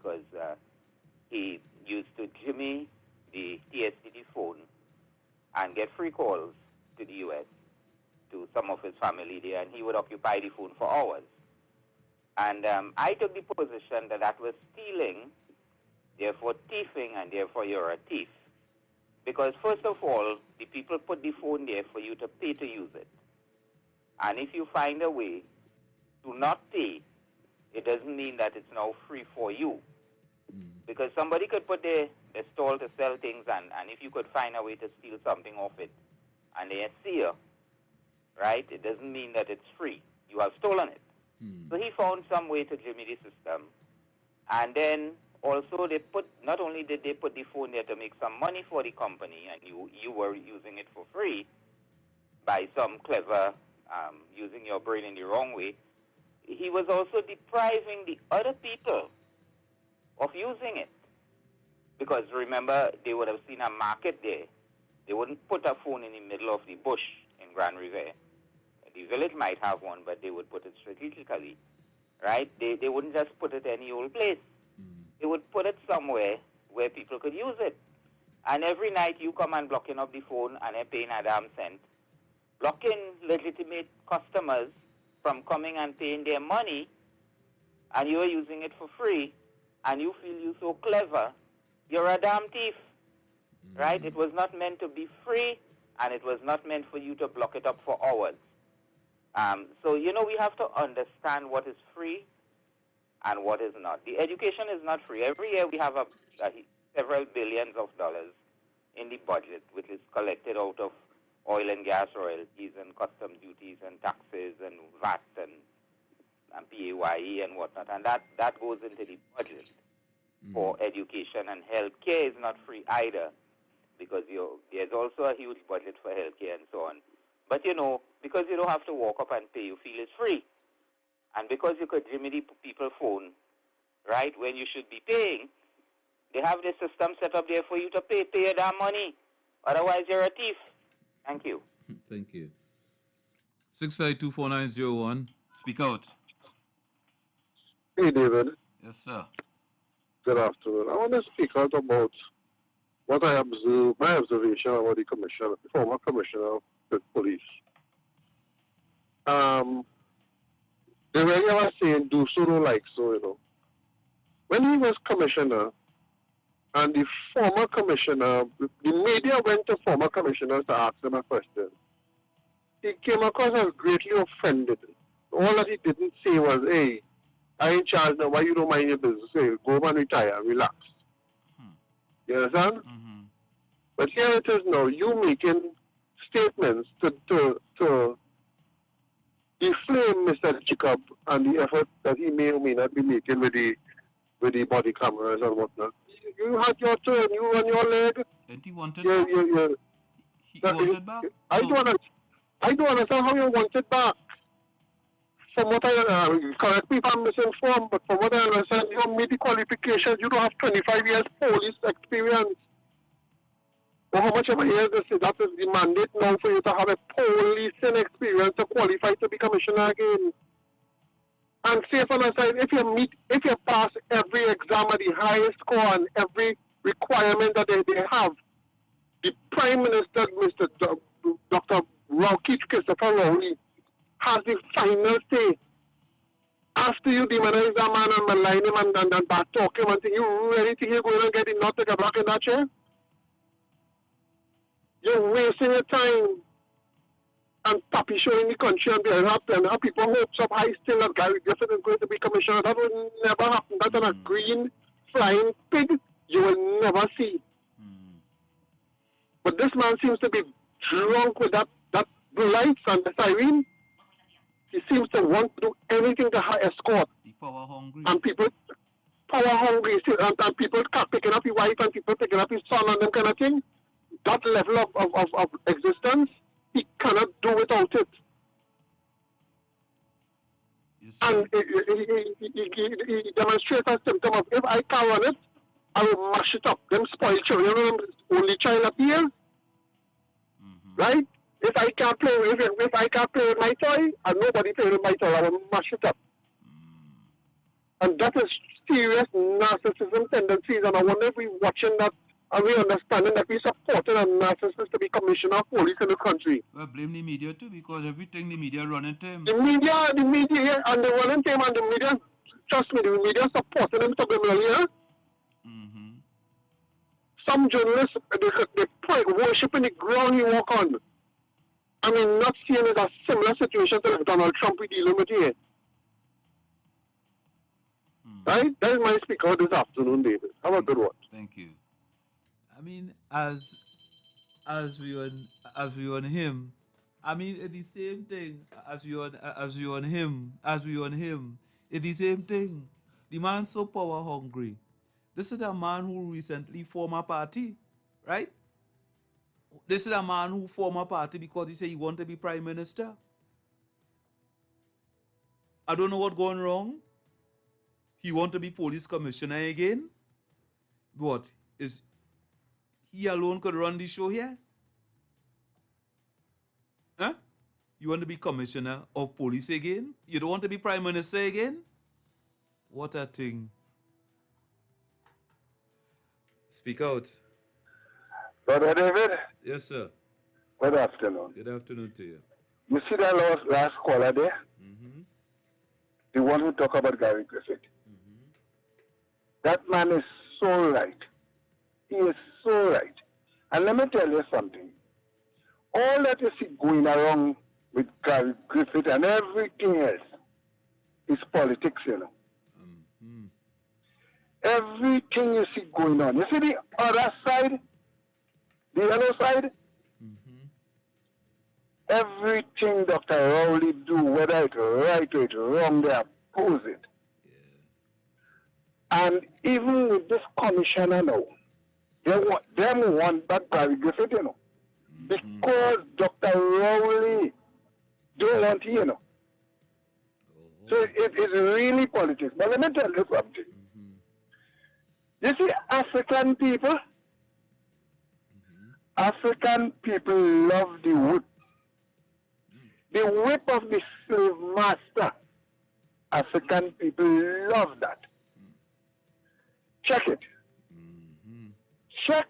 because he used to jimmy the TSTD phone and get free calls to the U.S. to some of his family there, and he would occupy the phone for hours. And I took the position that that was stealing, therefore thieving, and therefore you're a thief. Because first of all, the people put the phone there for you to pay to use it. And if you find a way to not pay, it doesn't mean that it's now free for you. Because somebody could put their stall to sell things, and if you could find a way to steal something off it, and they see you, right, it doesn't mean that it's free. You have stolen it. So he found some way to jimmy the system. And then also they put, not only did they put the phone there to make some money for the company, and you were using it for free by some clever, using your brain in the wrong way, he was also depriving the other people of using it. Because remember, they would have seen a market there. They wouldn't put a phone in the middle of the bush in Grand River. The village might have one, but they would put it strategically, right? They wouldn't just put it any old place. They would put it somewhere where people could use it. And every night you come and blocking up the phone and they're paying a damn cent, blocking legitimate customers from coming and paying their money, and you're using it for free, and you feel you're so clever, you're a damn thief, right? It was not meant to be free, and it was not meant for you to block it up for hours. So, you know, we have to understand what is free and what is not. The education is not free. Every year we have several billions of dollars in the budget, which is collected out of oil and gas royalties and custom duties and taxes and VAT and PAYE and whatnot. And that goes into the budget for education. And healthcare is not free either, because there's also a huge budget for healthcare and so on. But, you know, because you don't have to walk up and pay, you feel it's free. And because you could jimmy the people phone, right, when you should be paying, they have the system set up there for you to pay your damn money. Otherwise, you're a thief. Thank you. Thank you. 6524901. Speak out. Hey, David. Yes, sir. Good afternoon. I want to speak out about what I observed, my observation about the former commissioner of the police. They really are saying do so, don't like so, you know. When he was commissioner, and the former commissioner, the media went to former commissioners to ask them a question, he came across as greatly offended. All that he didn't say was, hey, I in charge now, why you don't mind your business? Hey, go home and retire, relax. You understand? But here it is now, you making statements to deflame Mr. Jacob and the effort that he may or may not be making with the body cameras and whatnot. You had your turn, you on your leg. And he wanted back? He wanted back? I don't understand how you want it back. From what I correct me if I'm misinformed, but from what I understand, you made the qualifications. You don't have 25 years police experience. Or how much ever years that is the mandate now for you to have a policing experience to qualify to be commissioner again. And safe on the side, if you pass every exam at the highest score and every requirement that they have, the Prime Minister, Mr. Dr. Keith Christopher Rowley, has the final say. After you demonize that man and malign him and back talk him and think, you really think you're going to get enough to get back in that chair? You're wasting your time and puppy showing the country and being happy and have people hopes up high still that Gary Griffith is going to be commissioner. That will never happen. That's a green flying pig you will never see. But this man seems to be drunk with that lights and the siren. He seems to want to do anything to escort. Power hungry. And people power hungry and people picking up his wife and people picking up his son and them kind of thing. That level of existence, he cannot do without it. And he demonstrates a symptom of, if I can't run it, I will mash it up. Them spoiled children, you know, only child appears. Right? If I can't play with my toy, and nobody play with my toy, I will mash it up. And that is serious narcissism tendencies, and I wonder if we're watching that and we understanding that we supporting a narcissist to be commissioner of police in the country. Well, blame the media too, because everything the media running to him. The media, yeah, and the running team and the media, trust me, the media supporting him subliminally, yeah? Mm-hmm. Some journalists, they worship in the ground you walk on. I mean, not seeing it a similar situation to Donald Trump we dealing with here. Right? That is my speaker this afternoon, David. Have a good one. Thank you. I mean, as we on him, I mean, it's the same thing as we on him. It's the same thing. The man's so power hungry. This is a man who recently formed a party, right? This is a man who formed a party because he said he wanted to be prime minister. I don't know what's going wrong. He want to be police commissioner again. What is he alone could run the show here? Huh? You want to be commissioner of police again? You don't want to be prime minister again? What a thing. Speak out. Brother David? Yes, sir. Good afternoon. Good afternoon to you. You see that last caller there? Mm-hmm. The one who talked about Gary Griffith. Mm-hmm. That man is so right. He is so right. And let me tell you something. All that you see going around with Gary Griffith and everything else is politics, you know. Mm-hmm. Everything you see going on. You see the other side? The yellow side? Mm-hmm. Everything Dr. Rowley do, whether it's right or it's wrong, they oppose it. Yeah. And even with this commissioner now, they want back Gary Griffith, you know. Mm-hmm. Because Dr. Rowley don't want him, you know. Oh. So it's really politics. But let me tell you something. Mm-hmm. You see, African people, African people love the whip. The whip of the slave master. African people love that. Check it. Mm-hmm. Check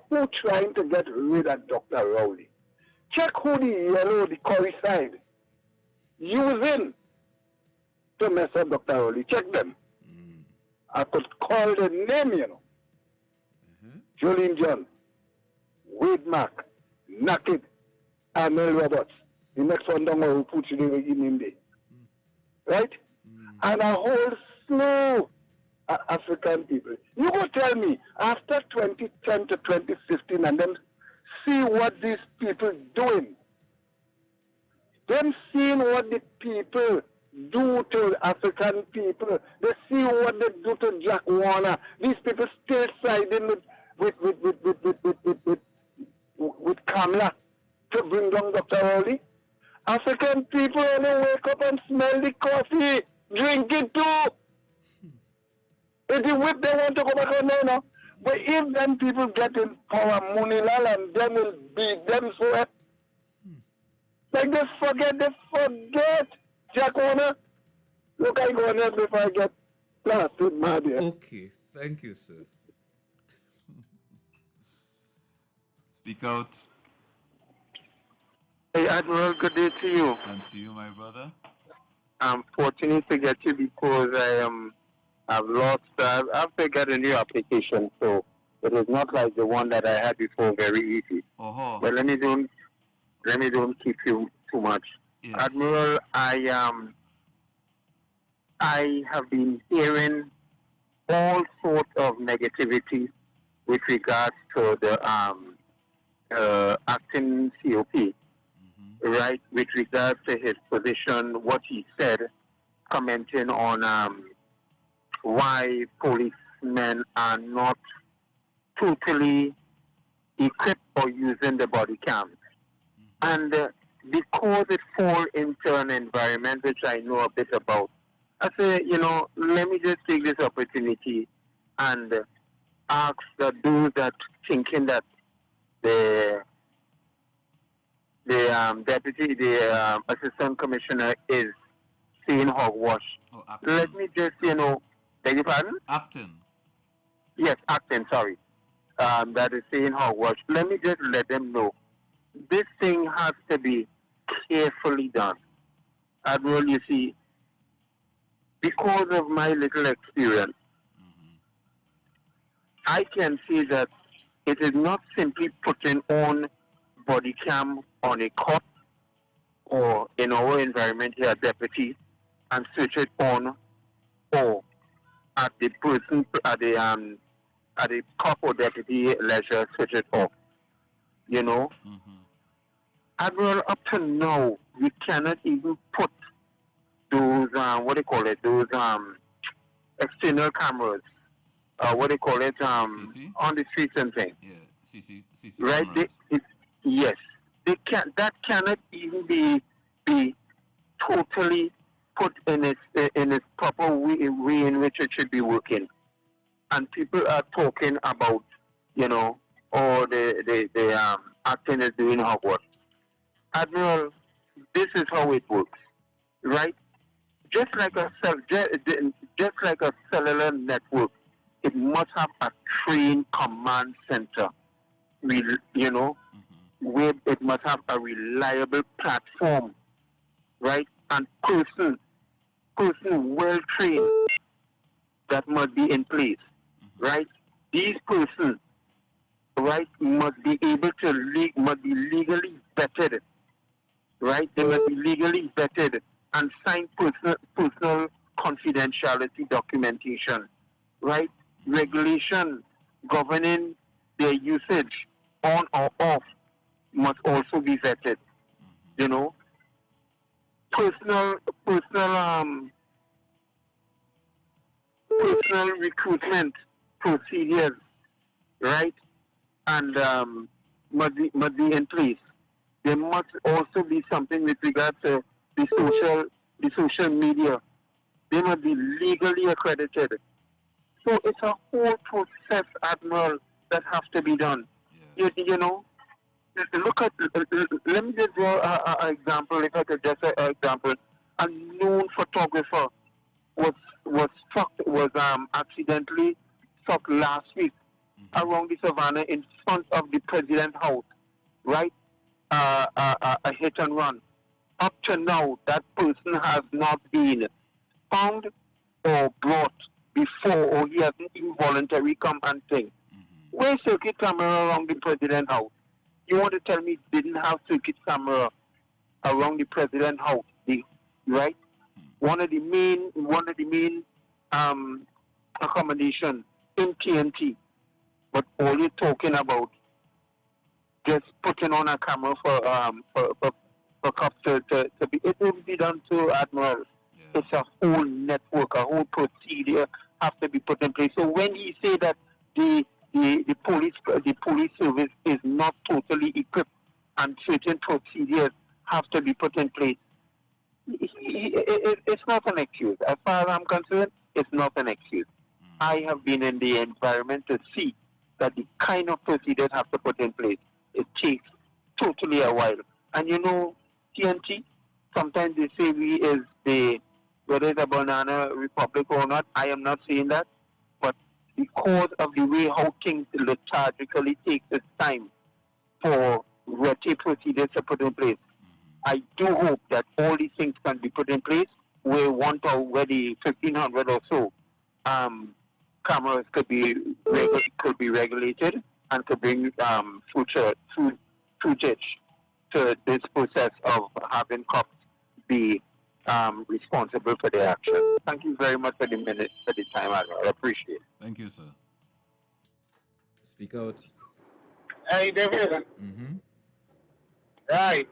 who trying to get rid of Dr. Rowley. Check who the yellow, the curry side, using to mess up Dr. Rowley. Check them. Mm. I could call the name, you know. Jolene John, Wade Mark, Naked, and Mel Roberts. The next one down who puts it in there. Right? And a whole slew of African people. You go tell me, after 2010 to 2015, and then see what these people doing. Them seeing what the people do to African people. They see what they do to Jack Warner. These people still siding with Kamala to bring down Dr. Rowley. African people only wake up and smell the coffee, drink it too. It's the whip they want to go back on now. But if them people get in power, Munilal and them will beat them so like they forget. Jack Warner, look, I go on there before I get blasted mad here. Okay, thank you, sir. Speak out. Hey, Admiral, good day to you. And to you, my brother. I'm fortunate to get you because I've lost, I've got a new application, so it is not like the one that I had before, very easy. Uh-huh. But let me don't keep you too much. Yes. Admiral, I have been hearing all sorts of negativity with regards to the acting COP, right, with regards to his position, what he said, commenting on why policemen are not totally equipped or using the body cams. And because it falls into an environment which I know a bit about, I say, let me just take this opportunity and ask that those that thinking that the assistant commissioner is saying hogwash. Oh, Acton. Let me just, beg your pardon? Acton. Yes, Acton, sorry. That is saying hogwash. Let me just let them know. This thing has to be carefully done. Admiral, you see, because of my little experience, I can say that it is not simply putting on body cam on a cop or in our environment here, deputy, and switch it on, or at the person at the cop or deputy leisure switch it off. Admiral, up to now we cannot even put those those external cameras, CC? on the streets and things. Yeah, CC Right? cameras. Yes, that cannot even be totally put in its proper way in which it should be working. And people are talking about, or the acting is doing homework. Admiral, this is how it works, right? Just like a cellular network, it must have a trained command center. Where it must have a reliable platform, right? And person well trained that must be in place, right? These persons, right, must be able to must be legally vetted, right? They must be legally vetted and sign personal confidentiality documentation, right? Regulation governing their usage on or off must also be vetted. Personal recruitment procedures, right? And must be in place. There must also be something with regard to the social media. They must be legally accredited. So it's a whole process, Admiral, that has to be done. Yeah. Look at. Let me just draw an example. If I could just an example, a known photographer was accidentally struck last week around the savannah in front of the president's house, right? A hit and run. Up to now, that person has not been found or brought before, or he hasn't even voluntarily come and thing. Where's circuit camera around the president's house? You want to tell me didn't have circuit camera around the president's house, right? One of the main accommodation in TNT. But all you're talking about just putting on a camera for cops to be, it will be done to, Admiral. Yeah. It's a whole network, a whole procedure has to be put in place. So when he say that the police service is not totally equipped and certain procedures have to be put in place, it's not an excuse. As far as I'm concerned, it's not an excuse. I have been in the environment to see that the kind of procedures have to put in place. It takes totally a while. And TNT, sometimes they say we is whether it's a banana republic or not, I am not saying that. But because of the way how things liturgically take its time for red tape procedures to put in place, I do hope that all these things can be put in place where the 1,500 or so cameras could be regulated and could bring footage to this process of having cops be responsible for their action. Thank you very much for the time, Admiral. I appreciate it. Thank you, sir. Speak out. Hey, David. Right.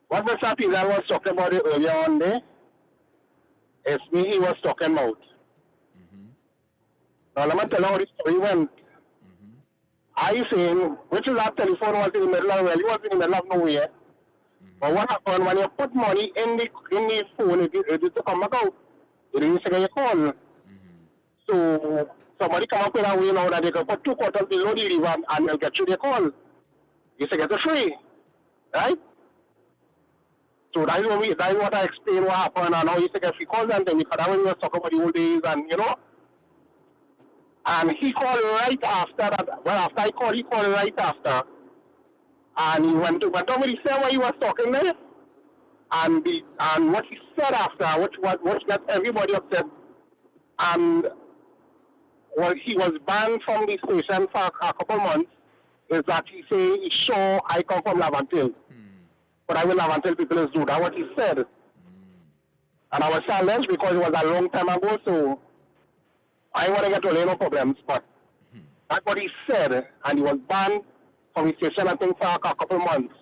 What Mr. Peter was talking about earlier on there, it's me he was talking about. Now, let me tell you how the story went. I seen, which is that telephone was in the middle of, he was in the middle of nowhere. But what happened when you put money in the phone, it used to come back out. It didn't say you call. So somebody come up with a way now that they can put 2 quarters below the river and they'll get you the call. You say get it free. Right? So that is what I explained what happened and how he used to get free calls and things, because that was when we were talking about the old days and, you know. And he called right after that. Well, after I called, he called right after. And he went on with the same way he was talking there. And what he said after, which got everybody upset. And well, he was banned from the station for a couple months, is that he say he sure I come from Laventille. But I will Laventille people is do. That's what he said. And I was challenged because it was a long time ago, so I want to get to no problems, but that's what he said, and he was banned from the station, I think, for a couple months.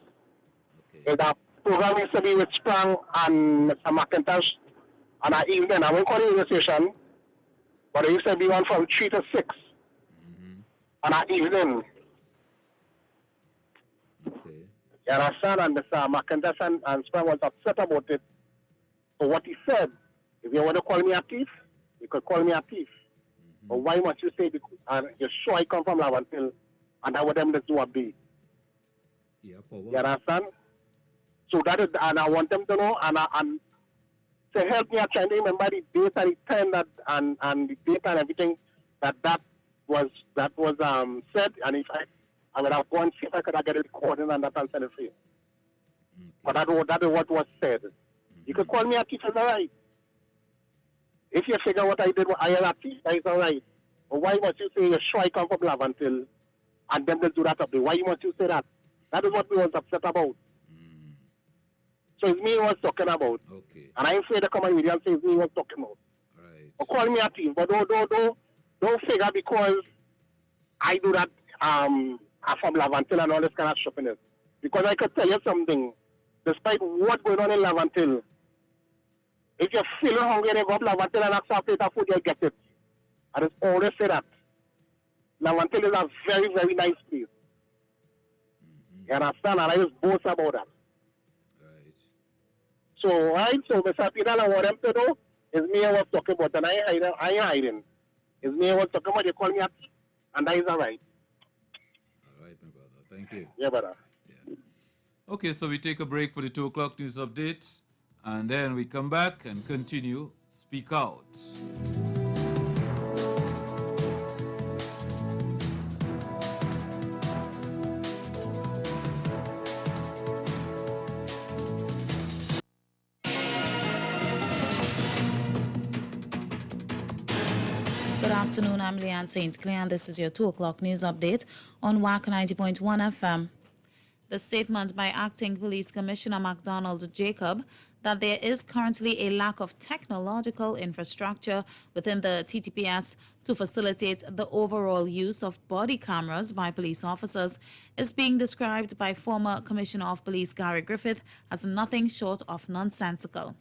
Okay. The program used to be with Sprang and Mr. McIntosh on an evening. I won't call it the station, but it used to be one from 3 to 6 on an evening. Okay. You understand? And Mr. McIntosh and Sprang was upset about it. So what he said, if you want to call me a thief, you could call me a thief. But why must you say, you're sure I come from Laventille, and I want them to do a B? Yeah, power. You understand? So that is, and I want them to know, and to help me, I'm trying to remember the date and the time that, and the date and everything that was said, and if I would have gone see if I could have get a recording and that and send it for you. Okay. But that is what was said. You could call me a thief, it's all right. If you figure what I did, I am a thief, that is all right. But why must you say you're sure I come from Laventille and then they'll do that up there? Why must you say that? That is what we was upset about. So it's me he was talking about. Okay. And I'm afraid to come on with you and say it's me he was talking about. Right. Or call me a thief, but don't figure because I do that I'm from Laventille and all this kind of shopping. Because I could tell you something, despite what's going on in Laventille, if you're feeling hungry and you go up Laventille and ask for a plate of food, you'll get it. I just always say that. Laventille is a very, very nice place. You understand? And I just boast about that. Right. So, Mr. Peter, I want them to know is me I was talking about, and I ain't hiding. Is me I was talking about, you call me a thief, and that is all right. All right, my brother. Thank you. Yeah, brother. Yeah. Okay, so we take a break for the 2 o'clock news updates. And then we come back and continue Speak Out. Good afternoon, I'm Leanne St. Clair, and this is your 2 o'clock news update on WACK 90.1 FM. The statement by Acting Police Commissioner MacDonald Jacob that there is currently a lack of technological infrastructure within the TTPS to facilitate the overall use of body cameras by police officers is being described by former Commissioner of Police Gary Griffith as nothing short of nonsensical.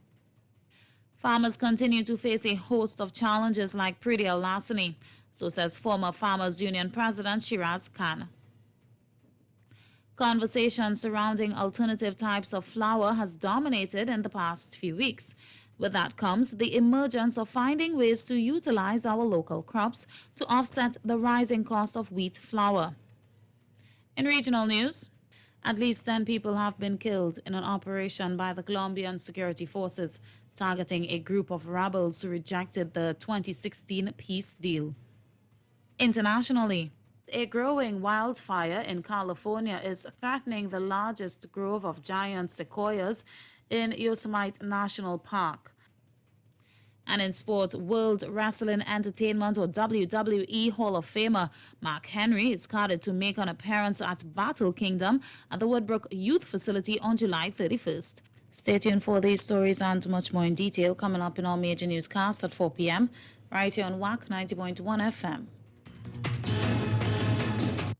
Farmers continue to face a host of challenges like predial larceny, so says former Farmers Union President Shiraz Khan. Conversation surrounding alternative types of flour has dominated in the past few weeks. With that comes the emergence of finding ways to utilize our local crops to offset the rising cost of wheat flour. In regional news, at least 10 people have been killed in an operation by the Colombian security forces targeting a group of rebels who rejected the 2016 peace deal. Internationally, a growing wildfire in California is threatening the largest grove of giant sequoias in Yosemite National Park. And in sport, World Wrestling Entertainment or WWE Hall of Famer Mark Henry is carded to make an appearance at Battle Kingdom at the Woodbrook Youth Facility on July 31st. Stay tuned for these stories and much more in detail coming up in our major newscasts at 4 p.m. right here on WACK 90.1 FM.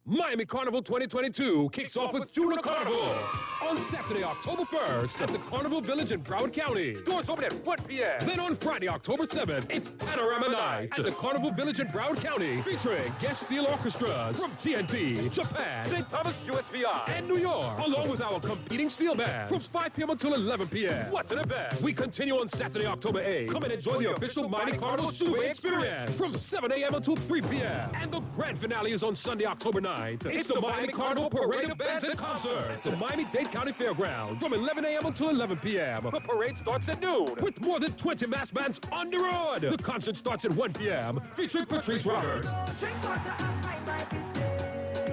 Miami Carnival 2022 kicks off with Junior Carnival on Saturday, October 1st at the Carnival Village in Broward County. Doors open at 1 p.m. Then on Friday, October 7th, it's Panorama Night at the Carnival Village in Broward County, featuring guest steel orchestras from TNT, Japan, St. Thomas USVI, and New York, along with our competing steel band from 5 p.m. until 11 p.m. What an event! We continue on Saturday, October 8th. Come and enjoy the official Miami Carnival Two-Way experience from 7 a.m. until 3 p.m. And the grand finale is on Sunday, October 9th. 9th. It's the Miami Carnival Parade of Bands and Concerts at Miami-Dade County Fairgrounds from 11 a.m. until 11 p.m. The parade starts at noon with more than 20 mass bands on the road. The concert starts at 1 p.m. featuring Patrice Roberts,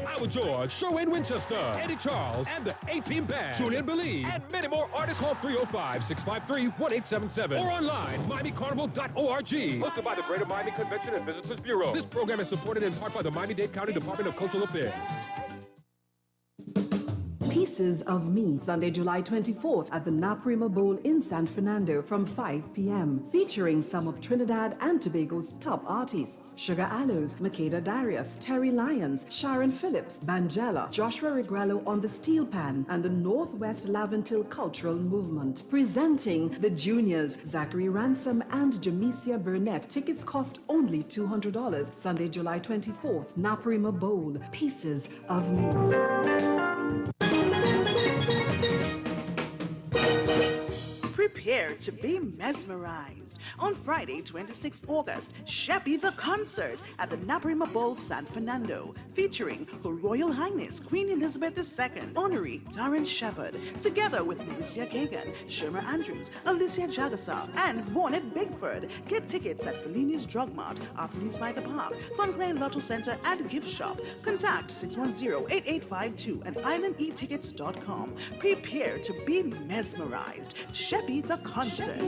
Howard George, Sherwin Winchester, Eddie Charles, and the A-Team Band, Julian Believe, and many more artists. Call 305-653-1877 or online, MiamiCarnival.org. Hosted by the Greater Miami Convention and Visitors Bureau. This program is supported in part by the Miami-Dade County Department of Cultural Affairs. Pieces of Me, Sunday, July 24th at the Naprima Bowl in San Fernando from 5 p.m. Featuring some of Trinidad and Tobago's top artists. Sugar Aloes, Makeda Darius, Terry Lyons, Sharon Phillips, Banjela, Joshua Regrello on the steel pan, and the Northwest Laventil Cultural Movement. Presenting the juniors, Zachary Ransom and Jamesia Burnett. Tickets cost only $200. Sunday, July 24th, Naprima Bowl. Pieces of Me. Prepare to be mesmerized. On Friday, 26th August, Sheppy the Concert at the Naprima Bowl, San Fernando, featuring Her Royal Highness Queen Elizabeth II, Honorary Darren Shepherd, together with Marcia Kagan, Sherma Andrews, Alicia Jagasaw, and Vaughnett Bigford. Get tickets at Fellini's Drug Mart, Athletes by the Park, Funclair Lotto Center, and Gift Shop. Contact 610-8852 and islandetickets.com. Prepare to be mesmerized. Sheppy the Concert.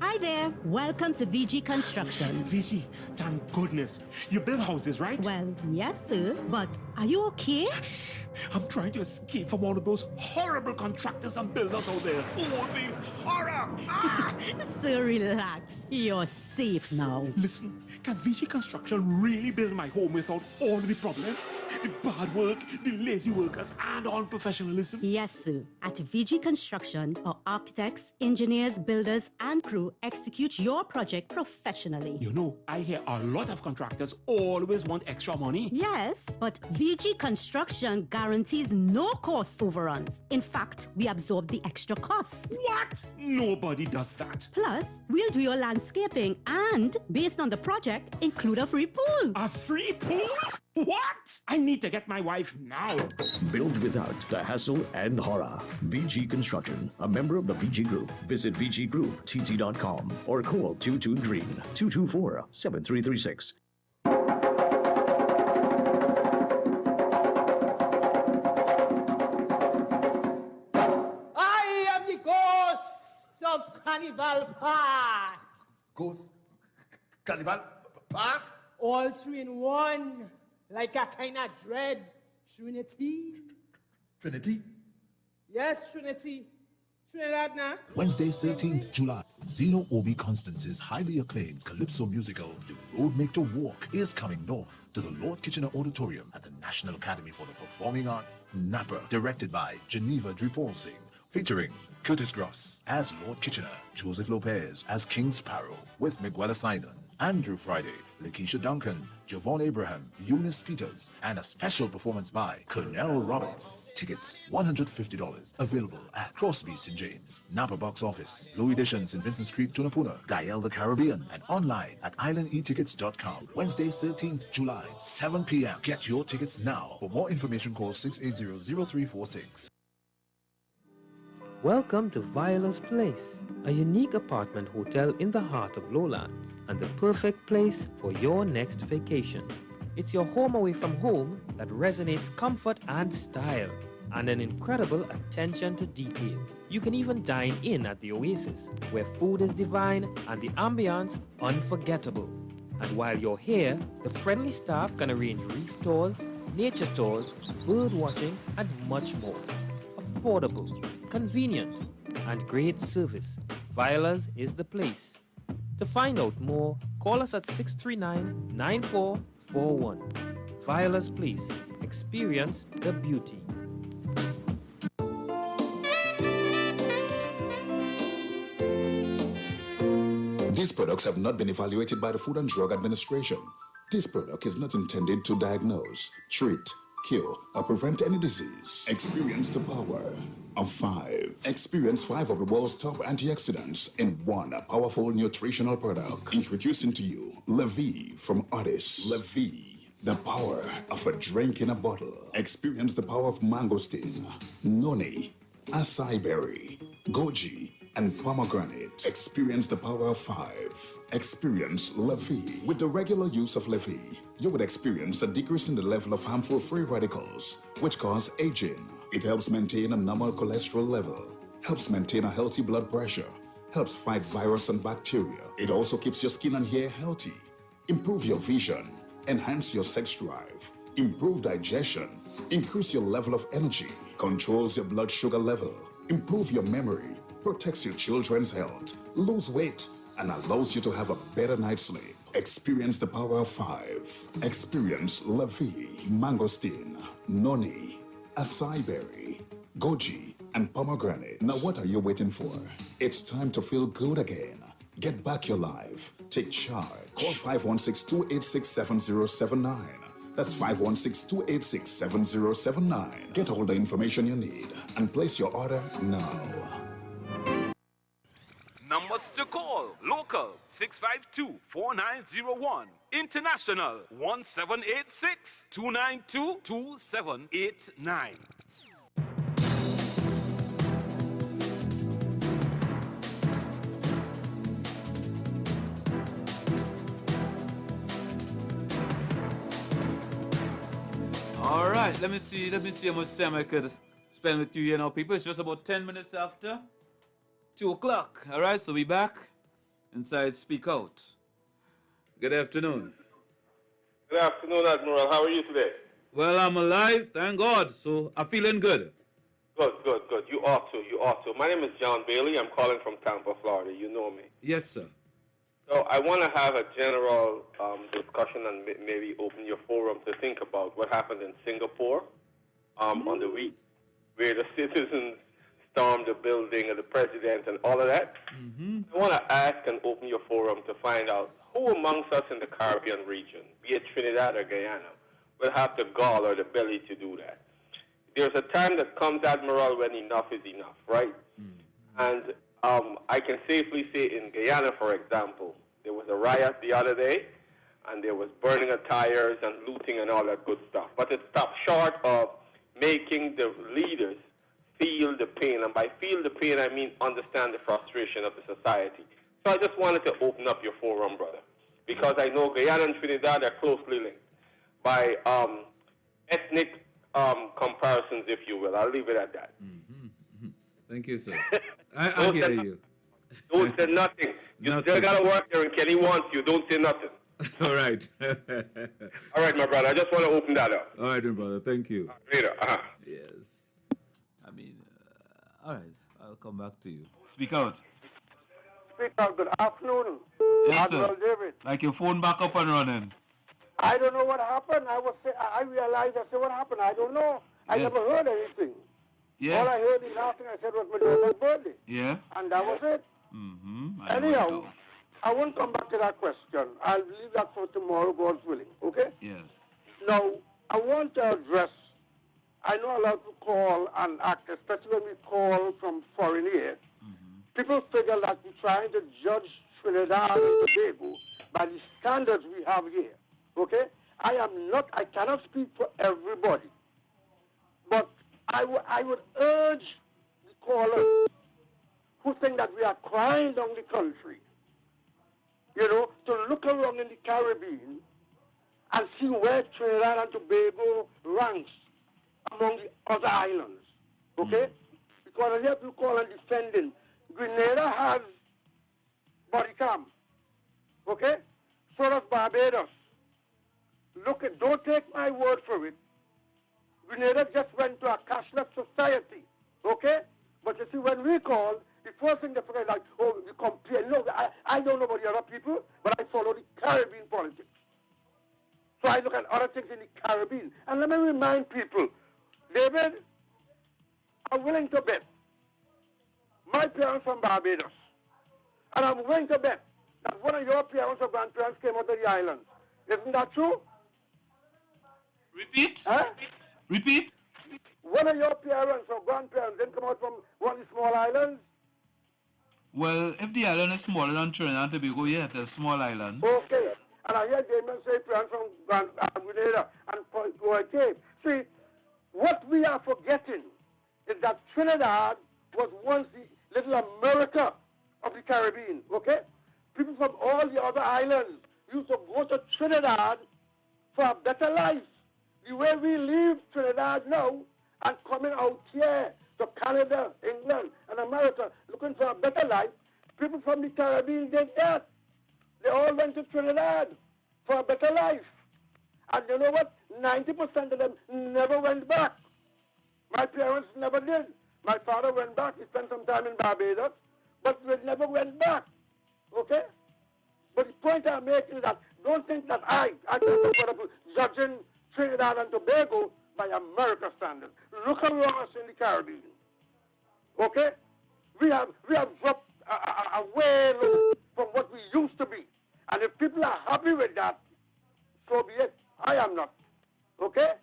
Hi there. Welcome to VG Construction. VG, thank goodness. You build houses, right? Well, yes, sir. But are you okay? Shh. I'm trying to escape from all of those horrible contractors and builders out there. Oh, the horror! Ah! So relax. You're safe now. Listen, can VG Construction really build my home without all the problems? The bad work, the lazy workers, and unprofessionalism? Yes, sir. At VG Construction, our architects, engineers, builders, and crew execute your project professionally. You know, I hear a lot of contractors always want extra money. Yes, but VG Construction guarantees no cost overruns. In fact, we absorb the extra costs. What? Nobody does that. Plus, we'll do your landscaping and, based on the project, include a free pool. A free pool? What? I need to get my wife now. Build without the hassle and horror. VG Construction, a member of the VG Group. Visit VGGroupTT.com or call 22-GREEN 224-7336. I am the ghost of Carnival Pass. Ghost? Carnival Pass? All three in one. Like a kind of dread. Trinity. Trinity? Yes, Trinity. Trinidad now. Wednesday, 13th July, Zeno Obi Constance's highly acclaimed calypso musical, The Road Make to Walk, is coming north to the Lord Kitchener Auditorium at the National Academy for the Performing Arts, Napa, directed by Geneva Dripol Singh, featuring Curtis Gross as Lord Kitchener, Joseph Lopez as King Sparrow, with Miguel Simon, Andrew Friday, Lakeisha Duncan, Javon Abraham, Eunice Peters, and a special performance by Cornell Roberts. Tickets, $150. Available at Crosby St. James, Napa Box Office, Louis Edition, St. Vincent Street, Tunapuna, Gael the Caribbean, and online at islandetickets.com. Wednesday, 13th July, 7 p.m. Get your tickets now. For more information, call 680-0346. Welcome to Viola's Place, a unique apartment hotel in the heart of Lowlands and the perfect place for your next vacation. It's your home away from home that resonates comfort and style and an incredible attention to detail. You can even dine in at the Oasis, where food is divine and the ambiance unforgettable. And while you're here, the friendly staff can arrange reef tours, nature tours, bird watching, and much more. Affordable, convenient, and great service. Viola's is the place. To find out more, call us at 639-9441. Viola's Place. Experience the beauty. These products have not been evaluated by the Food and Drug Administration. This product is not intended to diagnose, treat, cure, or prevent any disease. Experience the power of 5. Experience 5 of the world's top antioxidants in one powerful nutritional product. Introducing to you Levy from Otis. Levy, the power of a drink in a bottle. Experience the power of mangosteen, noni, acai berry, goji, and pomegranate. Experience the power of 5. Experience Levy. With the regular use of Levy, you would experience a decrease in the level of harmful free radicals, which cause aging. It helps maintain a normal cholesterol level, helps maintain a healthy blood pressure, helps fight virus and bacteria. It also keeps your skin and hair healthy, improve your vision, enhance your sex drive, improve digestion, increase your level of energy, controls your blood sugar level, improve your memory, protects your children's health, lose weight, and allows you to have a better night's sleep. Experience the power of 5. Experience Levy, mangosteen, noni, acai berry, goji, and pomegranate. Now what are you waiting for? It's time to feel good again. Get back your life. Take charge. Call 516-286-7079. That's 516-286-7079. Get all the information you need and place your order now. Numbers to call. Local 652-4901. International 1786-292-2789. All right, let me see how much time I could spend with you now, people. It's just about 10 minutes after 2 o'clock. All right, so we back inside Speak Out. Good afternoon. Good afternoon, Admiral. How are you today? Well, I'm alive, thank God. So I'm feeling good. Good. You ought to. My name is John Bailey. I'm calling from Tampa, Florida. You know me. Yes, sir. So I want to have a general discussion and maybe open your forum to think about what happened in Singapore on the week where the citizens stormed the building of the president and all of that. Mm-hmm. I want to ask and open your forum to find out who amongst us in the Caribbean region, be it Trinidad or Guyana, will have the gall or the belly to do that. There's a time that comes, Admiral, when enough is enough, right? And I can safely say in Guyana, for example, there was a riot the other day, and there was burning of tires and looting and all that good stuff. But it stopped short of making the leaders feel the pain. And by feel the pain, I mean understand the frustration of the society. So I just wanted to open up your forum, brother, because I know Guyana and Trinidad are closely linked by ethnic comparisons, if you will. I'll leave it at that. Thank you, sir. I hear you. Don't say nothing. You still got to work there, and Kenny wants you. Don't say nothing. All right. All right, my brother. I just want to open that up. All right, my brother. Thank you. Later. Yes. I mean, all right. I'll come back to you. Speak out. Speak out. Good afternoon. Yes, sir. Admiral David. Like your phone back up and running. I don't know what happened. I realized, I said, what happened? I don't know. I never heard anything. Yeah. All I heard the last thing I said was my daughter's birthday. Yeah. And that was it. Anyhow, I won't come back to that question. I'll leave that for tomorrow, God's willing. Okay? Yes. Now, I want to address, I know a lot of people call and act, especially when we call from foreign aid. People figure that we're trying to judge Trinidad and Tobago by the standards we have here. Okay? I cannot speak for everybody. But I would urge the callers who think that we are crying down the country, to look around in the Caribbean and see where Trinidad and Tobago ranks among the other islands. Okay? Because I hear people call and defending. Grenada has body cam. Okay? So does Barbados. Don't take my word for it. Grenada just went to a cashless society. Okay? But you see, when we call, the first thing they forget is like, oh, you compare. No, I don't know about the other people, but I follow the Caribbean politics. So I look at other things in the Caribbean. And let me remind people, David, I'm willing to bet. My parents from Barbados. And I'm willing to bet that one of your parents or grandparents came out of the islands. Isn't that true? Repeat? Huh? Repeat? One of your parents or grandparents didn't come out from one of the small islands? Well, if the island is smaller than Trinidad and Tobago, yeah, it's a small island. Okay. And I hear Damien say parents from Grenada and Cape. See, what we are forgetting is that Trinidad was once the little America of the Caribbean, okay? People from all the other islands used to go to Trinidad for a better life. The way we leave Trinidad now and coming out here to Canada, England, and America looking for a better life, people from the Caribbean did that. They all went to Trinidad for a better life. And you know what? 90% of them never went back. My parents never did. My father went back. He spent some time in Barbados, but they never went back. Okay? But the point I'm making is that don't think that I judging Trinidad and Tobago by America standards. Look around us in the Caribbean. Okay? We have dropped way low from what we used to be. And if people are happy with that, so be it. I am not. Okay?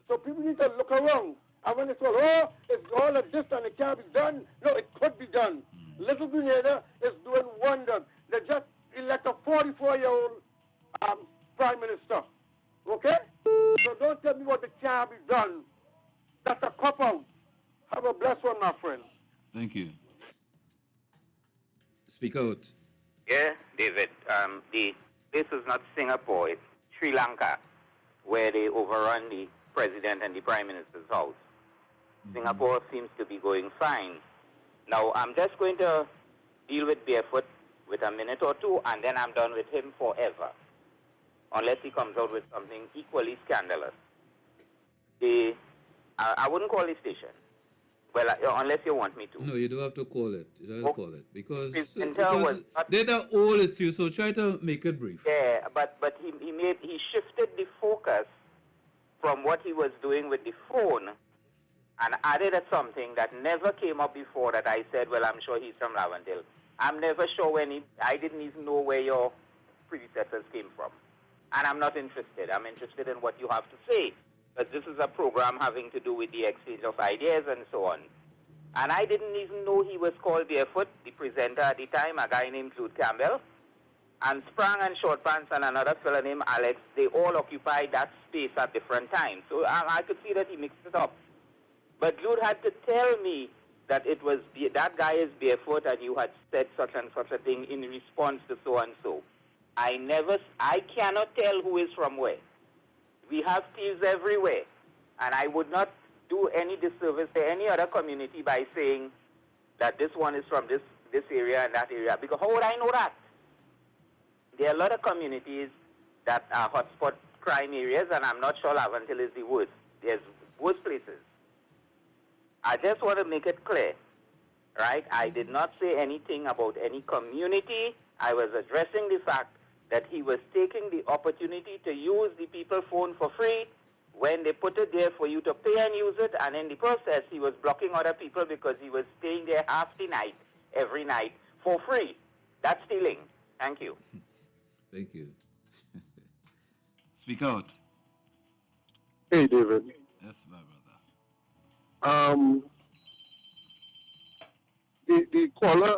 So people need to look around. And when they say, oh, it's all of this and it can't be done, no, it could be done. Little Grenada is doing wonders. They just elect a 44-year-old prime minister. Okay? So don't tell me what it can't be done. That's a cop-out. Have a blessed one, my friend. Thank you. Speak out. Yeah, David. This is not Singapore. It's Sri Lanka, where they overrun the president and the prime minister's house. Singapore seems to be going fine. Now, I'm just going to deal with Barefoot with a minute or two, and then I'm done with him forever, unless he comes out with something equally scandalous. I wouldn't call the station. Well, unless you want me to. No, you don't have to call it. You don't have to call it. Because not, they're the old issue, so try to make it brief. Yeah, but he shifted the focus from what he was doing with the phone and added something that never came up before that I said, well, I'm sure he's from Laventille. I'm never sure I didn't even know where your predecessors came from. And I'm not interested. I'm interested in what you have to say. But this is a program having to do with the exchange of ideas and so on. And I didn't even know he was called Barefoot, the presenter at the time, a guy named Jude Campbell. And Sprang and Short Pants and another fellow named Alex, they all occupied that space at different times. So I could see that he mixed it up. But Jude had to tell me that it was that guy is Barefoot and you had said such and such a thing in response to so and so. I cannot tell who is from where. We have thieves everywhere, and I would not do any disservice to any other community by saying that this one is from this area and that area, because how would I know that? There are a lot of communities that are hotspot crime areas, and I'm not sure Laventille is the worst. There's worse places. I just want to make it clear, right? I did not say anything about any community. I was addressing the fact that he was taking the opportunity to use the people phone for free when they put it there for you to pay and use it, and in the process he was blocking other people because he was staying there half the night, every night, for free. That's stealing. Thank you. Thank you. Speak out. Hey, David. Yes, my brother. The caller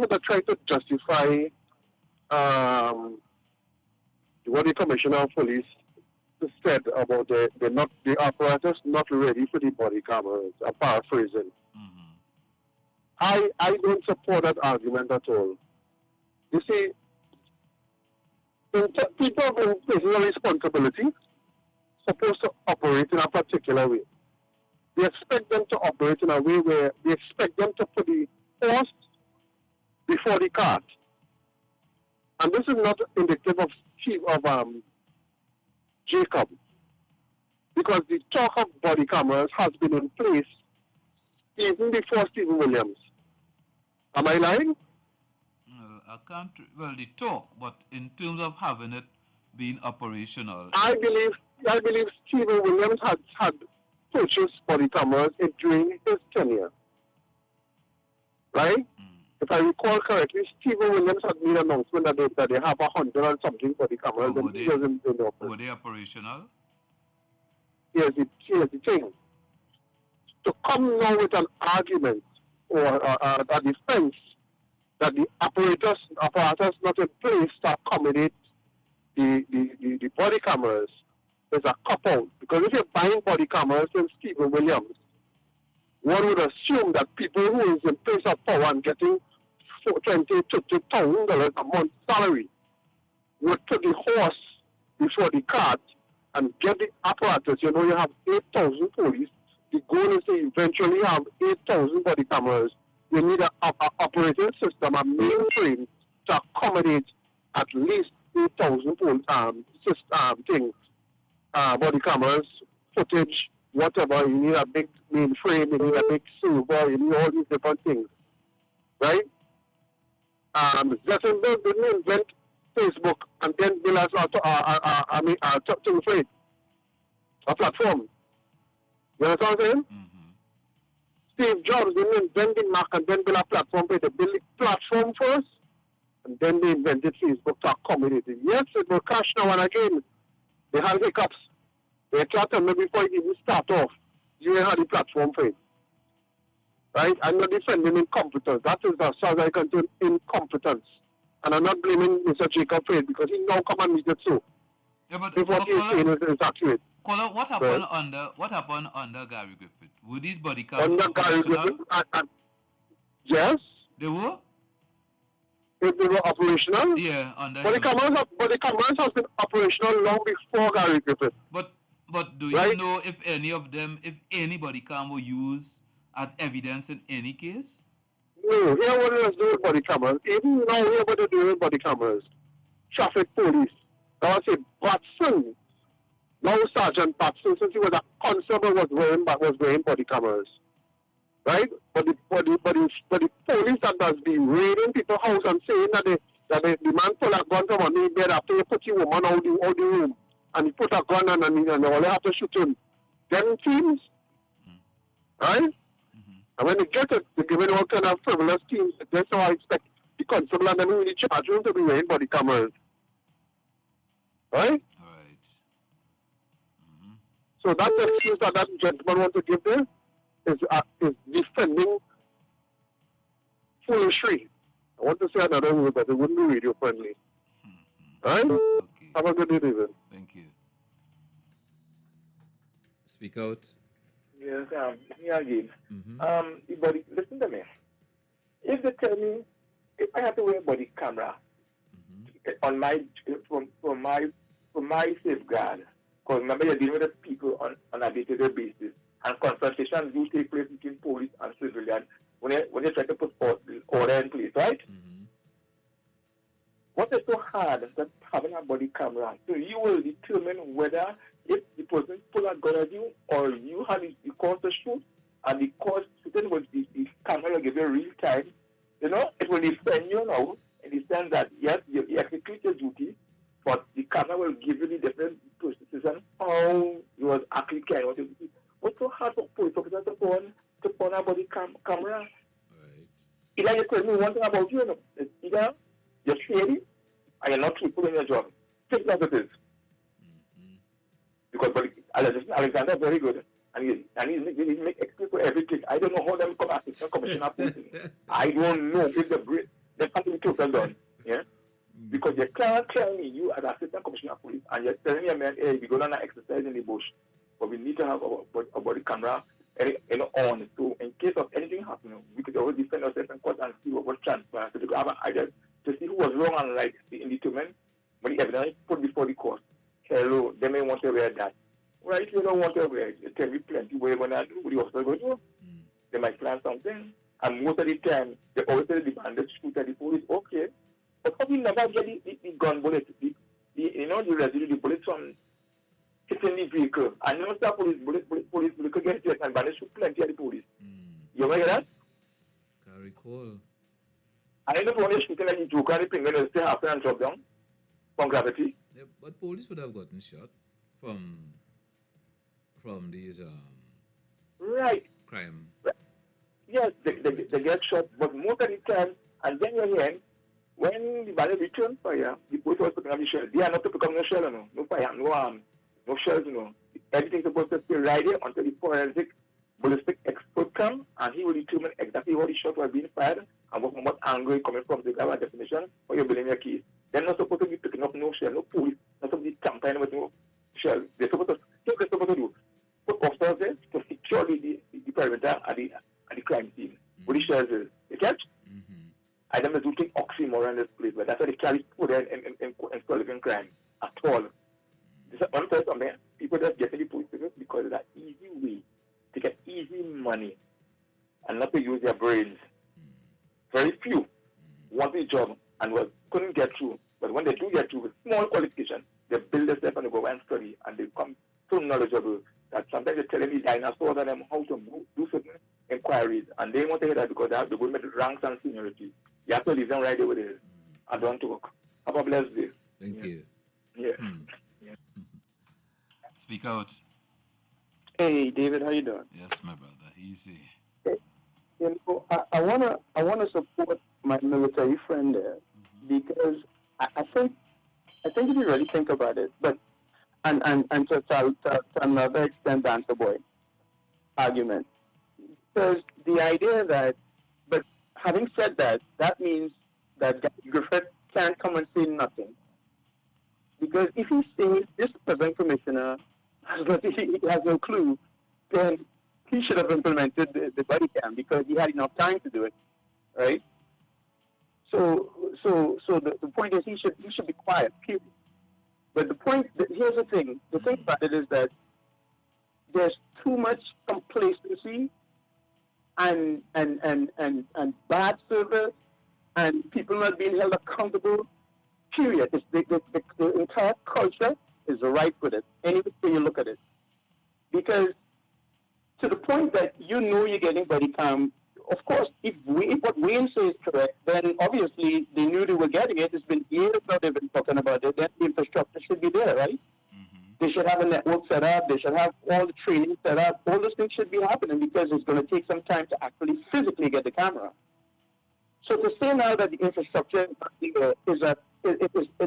that tried to justify what the Commissioner of Police said about the apparatus not ready for the body cameras. I'm paraphrasing. I don't support that argument at all. You see, people with personal responsibility supposed to operate in a particular way. They expect them to operate in a way where they expect them to put the horse before the cart. And this is not indicative of Jacob, because the talk of body cameras has been in place even before Stephen Williams. Am I lying? Well, I can't. Well, the talk, but in terms of having it being operational, I believe Stephen Williams had purchased body cameras during his tenure. Right? If I recall correctly, Stephen Williams had made an announcement that they have 100 and something body cameras. Were they operational? here's the thing. To come now with an argument or a defense that the apparatus not in place to accommodate the body cameras is a cop-out. Because if you're buying body cameras from Stephen Williams, one would assume that people who is in place of power and getting $20,000 a month salary would put the horse before the cart and get the apparatus. You know, you have 8,000 police. The goal is to eventually have 8,000 body cameras. You need an operating system, a mainframe to accommodate at least 8,000 body cameras, footage, whatever. You need a big mainframe, you need a big server, you need all these different things. Right? Zettenberg didn't invent Facebook and then build us a platform. You know what I'm saying? Steve Jobs didn't invent the Mac and then build a platform. They built the platform first, and then they invented Facebook to accommodate it. Yes, it will crash now and again. They had hiccups. They tried to me before it even start off. You ain't had the platform for it. Right? I'm not defending incompetence. That is as far as I can do incompetence. And I'm not blaming Mr. Jacob for it because he now come and meet it so. Yeah, but if what he's saying is accurate. Caller, what happened under Gary Griffith? Were these body cameras under Gary Griffith? Yes. They were? If they were operational? Yeah, under But the cameras has been operational long before Gary Griffith. But do you know if any of them, if any body cam were used as evidence in any case? No, here what it is doing with body cameras. Even now here what they're doing with body cameras. Traffic police. I would say Batson. Now Sergeant Batson, since he was a constable, was wearing body cameras. Right? But the police that does be raiding people's house and saying that the man pull a gun from under the bed after he put the woman out the room and he put a gun on and all they have to shoot him. Them teams, right? And when they get it, they're giving all kind of frivolous teams. That's how I expect the constable and them really charge them to be wearing body cameras. Right? So that excuse that gentleman wants to give there is defending foolishry. I want to say another word, but it wouldn't be radio friendly. Right? Okay. Have a good day, David. Thank you. Speak out. Yes, me again. Body, listen to me. If they tell me if I have to wear a body camera on my for my safeguard, because remember you're dealing with the people on a day-to-day basis, and confrontations do take place between police and civilians when they try to put order in place, right? What is so hard than having a body camera? So you will determine whether if the person pull a gun at you or you have the cause to shoot, and the cause shooting with the camera will give you real time. You know, it will defend you now in the sense that yes, you execute your duty, but the camera will give you the different precision how you was actually carrying out your duty. What's so hard for police officers to put on a body camera? Right. Either you tell me one thing about you, it's either you're shady and you're not truthful in your job. Think that it is. Because Alexander is very good. And he make excuse for everything. I don't know how them come assistant commissioner of police. I don't know if they can't be total done. Yeah? Because you can't tell me you as assistant commissioner of police and you're telling me a man, hey, we go down and exercise in the bush. But we need to have a body camera on. So in case of anything happening, we could always defend ourselves in court and see what was transpired. So we could have an idea to see who was wrong and right in determine when the evidence put before the court. Hello, they may want to wear that. Right, you don't want to wear it. You tell me plenty what you're going to do, what the officer going to do. They might plan something. And most of the time, they always say the bandits shoot at the police. Okay. But how do you never get the gun bullet? The residue, the bullets from hitting the vehicle. And you know, the police vehicle gets hit and bandits shoot plenty at the police. You ever hear that? Can't recall. And you know, when they're shooting like the joker and the penguin, they stay half and drop down from gravity. Yeah, but police would have gotten shot from these right crime. Yes, they get shot, but most of the time, and then you're hearing, when the ballet returns fire, the police was picking up the shell. They are not to pick up no shell, no fire, no shells, everything's supposed to stay right there until the forensic ballistic expert come, and he will determine exactly how the shot was being fired and what angle it's coming from. So you have a definition for your building your case. They're not supposed to be picking up no shell, no police, not supposed to be tampering with no shell. They're supposed to do put officers there to secure the perimeter at the crime scene. What the shells is. You catch? I don't do think oxymoron in this place, but that's why they carry put there in solving crime at all. This is one person something. People just get in the police because of that easy way to get easy money and not to use their brains. Very few want the job and couldn't get through. But when they do get through with small qualification, they build themselves and they go and study and they become so knowledgeable that sometimes they're telling the dinosaurs and them how to do certain inquiries, and they want to hear that because they have to go with ranks and seniority. You have to leave them right there with it. I don't talk. Have a blessed day. Thank you. Yeah. Speak out. Hey, David, how you doing? Yes, my brother. Easy. You know, I wanna support my military friend there because I think if you really think about it, but and to another extent, Dancer Boy argument, because the idea that, but having said that, that means that Griffith can't come and say nothing, because if he says this present commissioner he has no clue, then he should have implemented the body cam because he had enough time to do it, right? So the point is he should be quiet, period. But here's the thing about it is that there's too much complacency and bad service and people not being held accountable, period. It's the entire culture is ripe with it, any way you look at it. Because to the point that you're getting body cam, of course, if what Wayne says is correct, then obviously they knew they were getting it. It's been years now they've been talking about it. Then the infrastructure should be there, right? They should have a network set up. They should have all the training set up. All those things should be happening because it's going to take some time to actually physically get the camera. So to say now that the infrastructure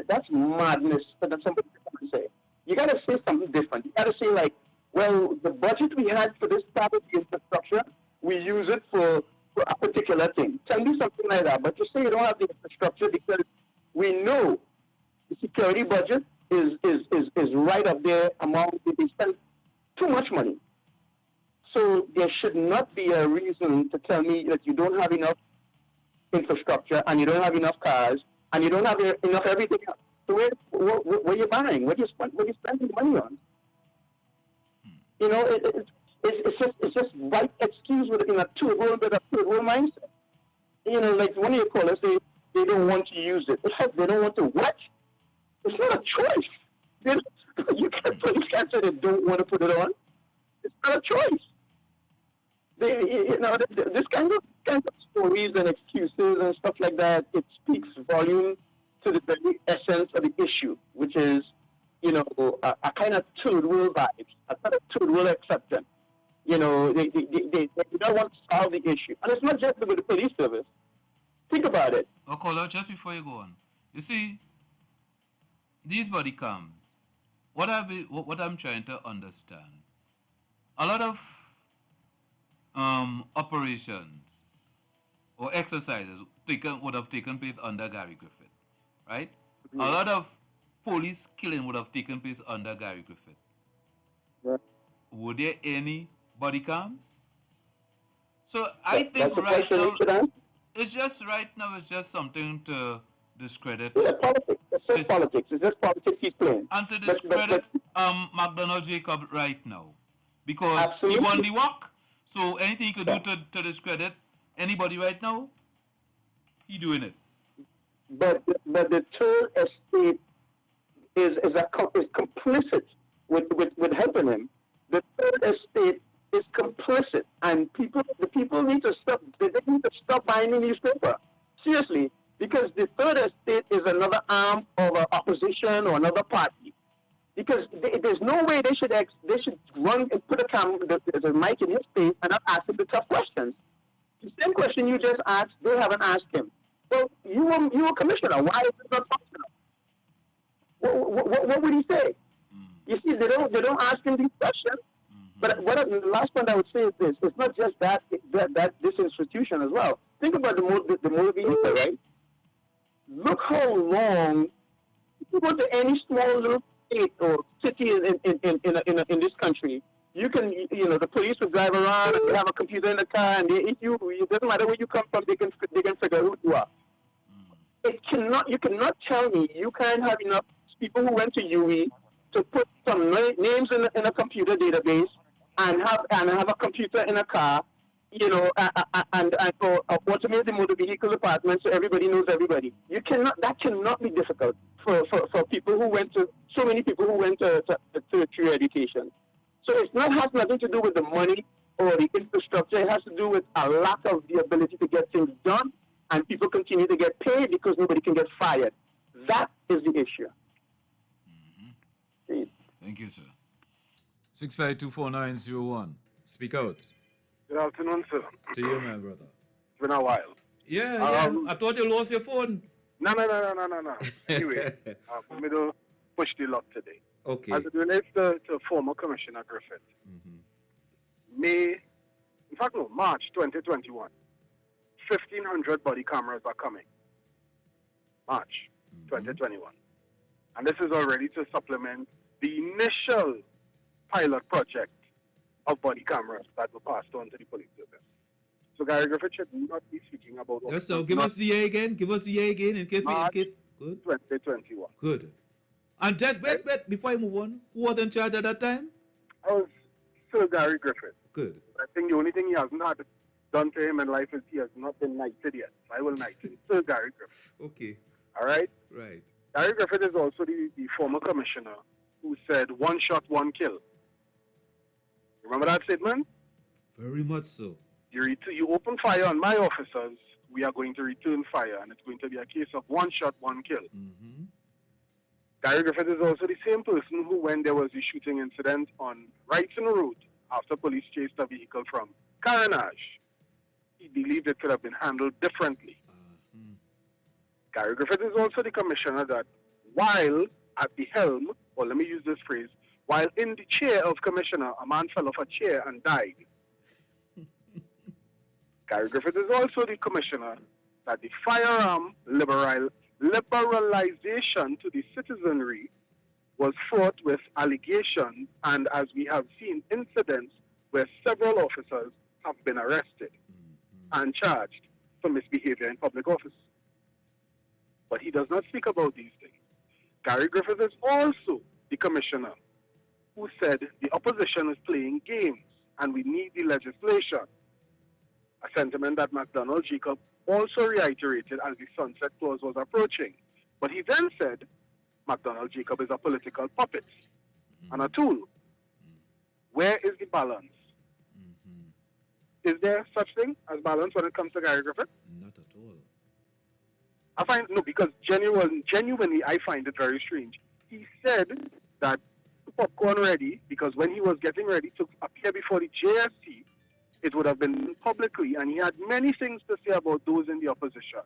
that's madness. That's somebody can say. You got to say something different. You got to say like, well, the budget we had for this type of infrastructure, we use it for a particular thing. Tell me something like that. But to say you don't have the infrastructure because we know the security budget is right up there among they spend too much money. So there should not be a reason to tell me that you don't have enough infrastructure and you don't have enough cars and you don't have enough everything else. So what are you buying? What are you spending money on? You know, it's just white excuse within a two-roll mindset. You know, like one of your callers say they don't want to use it. They don't want to what? It's not a choice. You can't say they don't want to put it on. It's not a choice. This kind of stories and excuses and stuff like that, it speaks volume to the very essence of the issue, which is, a kind of third world vibes, a kind of third world acceptance. They don't want to solve the issue. And it's not just about the police service. Think about it. Oh, caller, just before you go on. You see, these body cams, what I'm trying to understand, a lot of operations or exercises would have taken place under Gary Griffith, right? Mm-hmm. A lot of police killing would have taken place under Gary Griffith. Yeah. Were there any body cams? So I think right now, it's just something to discredit. Yeah, politics. It's just politics. It's just politics he's playing. And to discredit McDonald Jacob right now. Because he won the WACK. So anything he could do to discredit anybody right now, he doing it. But the third estate is complicit with helping him. The third estate is complicit, and the people need to stop. They need to stop buying the newspaper. Seriously, because the third estate is another arm of an opposition or another party. Because there's no way they should run and put the mic in his face and not ask him the tough questions. The same question you just asked, they haven't asked him. Well, you were commissioner. Why is it not functional? What would he say? You see, they don't ask him these questions. But the last point I would say is this: it's not just that this institution as well. Think about the motor vehicle, right? Look how long. If you go to any small little state or city in this country, you can, the police will drive around and they have a computer in the car, and it doesn't matter where you come from, they can figure who you are. You cannot tell me you can't have enough people who went to UE to put some names in a computer database and have a computer in a car, and automate the motor vehicle department so everybody knows everybody. That cannot be difficult for people who went to, so many people who went to tertiary education. So has nothing to do with the money or the infrastructure. It has to do with a lack of the ability to get things done, and people continue to get paid because nobody can get fired. That is the issue. Thank you, sir. 6524901. Speak out. Good afternoon, sir. To you, my brother. It's been a while. Yeah. I thought you lost your phone. No. Anyway, I'm going to push the luck today. Okay. As it relates to former Commissioner Griffith, March 2021, 1,500 body cameras are coming. March 2021. And this is already to supplement the initial pilot project of body cameras that were passed on to the police service. So Gary Griffith should not be speaking about... Yes, so give us the year again. Give us the year again in case March Good. 2021. Good. And just wait, before I move on, who was in charge at that time? I was Sir Gary Griffith. Good. I think the only thing he hasn't had done to him in life is he has not been knighted yet. I will knight him. Sir Gary Griffith. Okay. All right? Right. Gary Griffith is also the former commissioner who said, one shot, one kill. Remember that statement? Very much so. You open fire on my officers, we are going to return fire, and it's going to be a case of one shot, one kill. Gary Griffith is also the same person who, when there was a shooting incident on Wrighton Road, after police chased a vehicle from Carenage, he believed it could have been handled differently. Gary Griffith is also the commissioner that, while at the helm, or let me use this phrase, while in the chair of commissioner, a man fell off a chair and died. Gary Griffith is also the commissioner that the firearm liberalization to the citizenry was fraught with allegations, and as we have seen, incidents where several officers have been arrested and charged for misbehavior in public office. But he does not speak about these things. Gary Griffith is also the commissioner who said the opposition is playing games and we need the legislation, a sentiment that McDonald Jacob also reiterated as the sunset clause was approaching. But he then said McDonald Jacob is a political puppet and a tool. Where is the balance? Is there such thing as balance when it comes to Gary Griffith? Not at all. I find, no, because genuinely I find it very strange. He said that popcorn ready, because when he was getting ready to appear before the JSC, it would have been publicly, and he had many things to say about those in the opposition,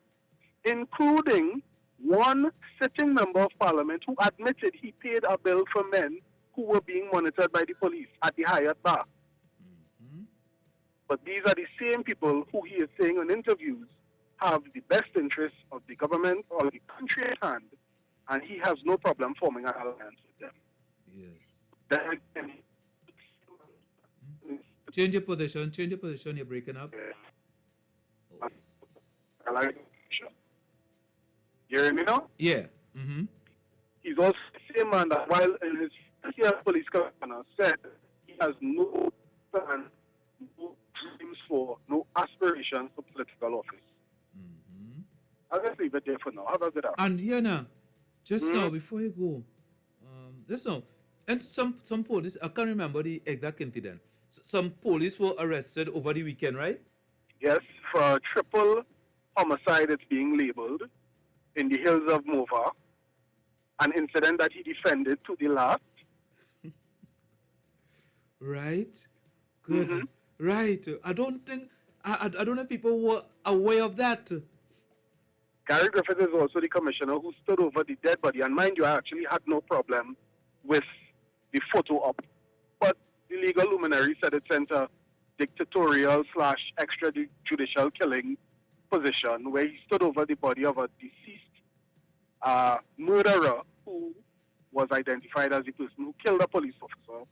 including one sitting member of parliament who admitted he paid a bill for men who were being monitored by the police at the Hyatt bar. But these are the same people who he is saying in interviews have the best interests of the government or the country at hand, and he has no problem forming an alliance with them. Yes. Then, Change your position, you're breaking up. You hear me now? Yeah. He's also the same man that while in his police commissioner said he has no plan, no dreams for, no aspirations for political office. I'll just leave it there for now. How about that? And now, just now, before you go, just now, and some police, I can't remember the exact incident. Some police were arrested over the weekend, right? Yes, for a triple homicide, it's being labeled, in the hills of Mova, an incident that he defended to the last. Right. Good. Right. I don't know if people were aware of that. Gary Griffith is also the commissioner who stood over the dead body. And mind you, I actually had no problem with the photo up. But the legal luminary said it sent a dictatorial / extrajudicial killing position where he stood over the body of a deceased murderer who was identified as the person who killed a police officer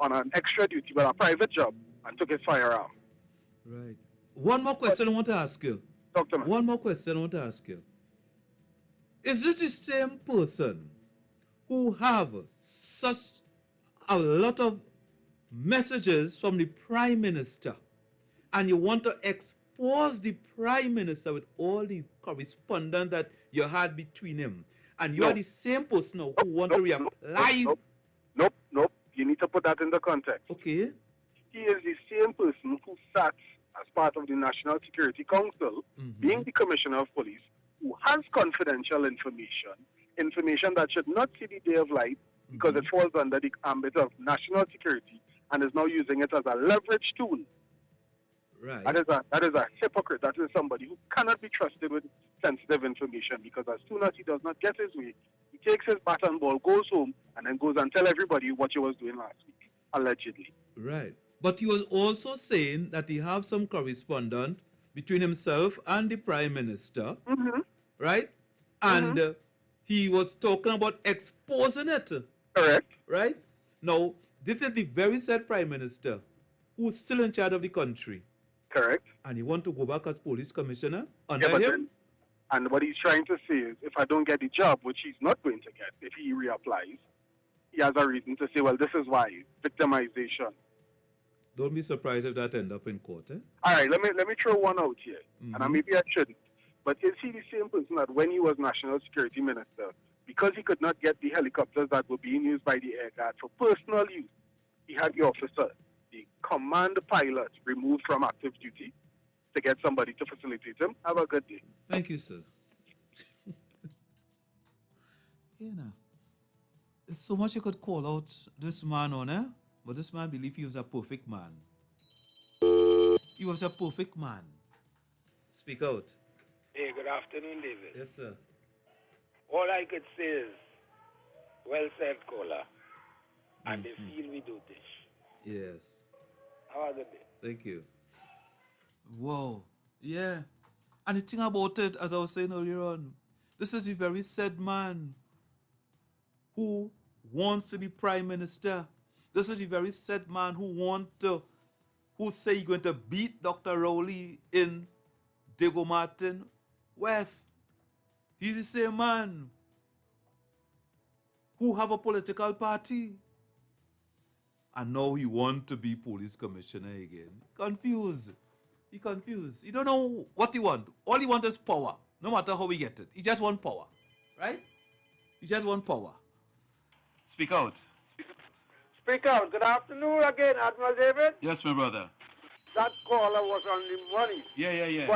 on an extra duty but a private job and took his firearm. Right. One more question I want to ask you. Dr. Man. One more question I want to ask you. Is this the same person who have such a lot of messages from the Prime Minister and you want to expose the Prime Minister with all the correspondence that you had between him? And you are the same person now who want to reapply? Nope. You need to put that in the context. Okay. He is the same person who sat as part of the National Security Council, being the Commissioner of Police, who has confidential information that should not see the day of light because it falls under the ambit of national security and is now using it as a leverage tool. Right. That is a hypocrite. That is somebody who cannot be trusted with sensitive information because as soon as he does not get his way, he takes his bat and ball, goes home, and then goes and tell everybody what he was doing last week, allegedly. Right. But he was also saying that he have some correspondence between himself and the Prime Minister, right? And he was talking about exposing it. Correct. Right? Now, this is the very said Prime Minister who's still in charge of the country. Correct. And he want to go back as police commissioner under him? Then, and what he's trying to say is, if I don't get the job, which he's not going to get, if he reapplies, he has a reason to say, well, this is why, victimization. Don't be surprised if that end up in court, eh? All right, let me throw one out here, and maybe I shouldn't. But is he the same person that when he was National Security Minister, because he could not get the helicopters that were being used by the Air Guard for personal use, he had the officer, the command pilot, removed from active duty to get somebody to facilitate him? Have a good day. Thank you, sir. You know, there's so much you could call out this man on, eh? But this man believed he was a perfect man. He was a perfect man. Speak out. Hey, good afternoon, David. Yes, sir. All I could say is, well said, caller. And they feel we do this. Yes. How are they? Thank you. Whoa. Yeah. And the thing about it, as I was saying earlier on, this is a very sad man who wants to be Prime Minister. This is a very sad man who say he's going to beat Dr. Rowley in Diego Martin West. He's the same man who have a political party. And now he wants to be police commissioner again. Confused. He confused. He don't know what he want. All he wants is power. No matter how he get it. He just want power. Right? He just want power. Speak out. Speak out. Good afternoon again, Admiral David. Yes, my brother. That caller was on the money. Yeah.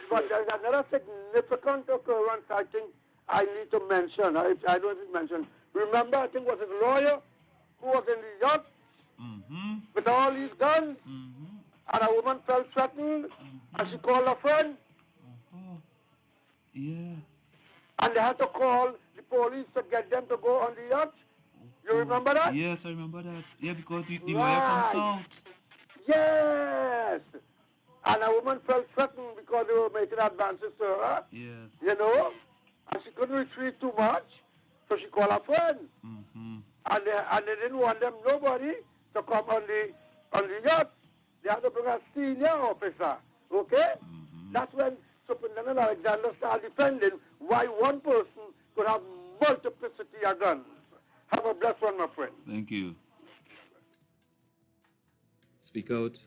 But there's another significant occurrence I think I need to mention. I don't need to mention. Remember, I think was his lawyer who was in the yacht with all his guns, and a woman felt threatened, and she called a friend. Yeah. And they had to call the police to get them to go on the yacht. You remember that? Yes, I remember that. Yeah, because the lawyer comes out. Yes. And a woman felt threatened because they were making advances to her. Yes. You know? And she couldn't retreat too much, so she called her friend. And they didn't want nobody to come on the yacht. They had to bring a senior officer. Okay? That's when Superintendent Alexander started defending why one person could have multiplicity of guns. Have a blessed one, my friend. Thank you. Speak out.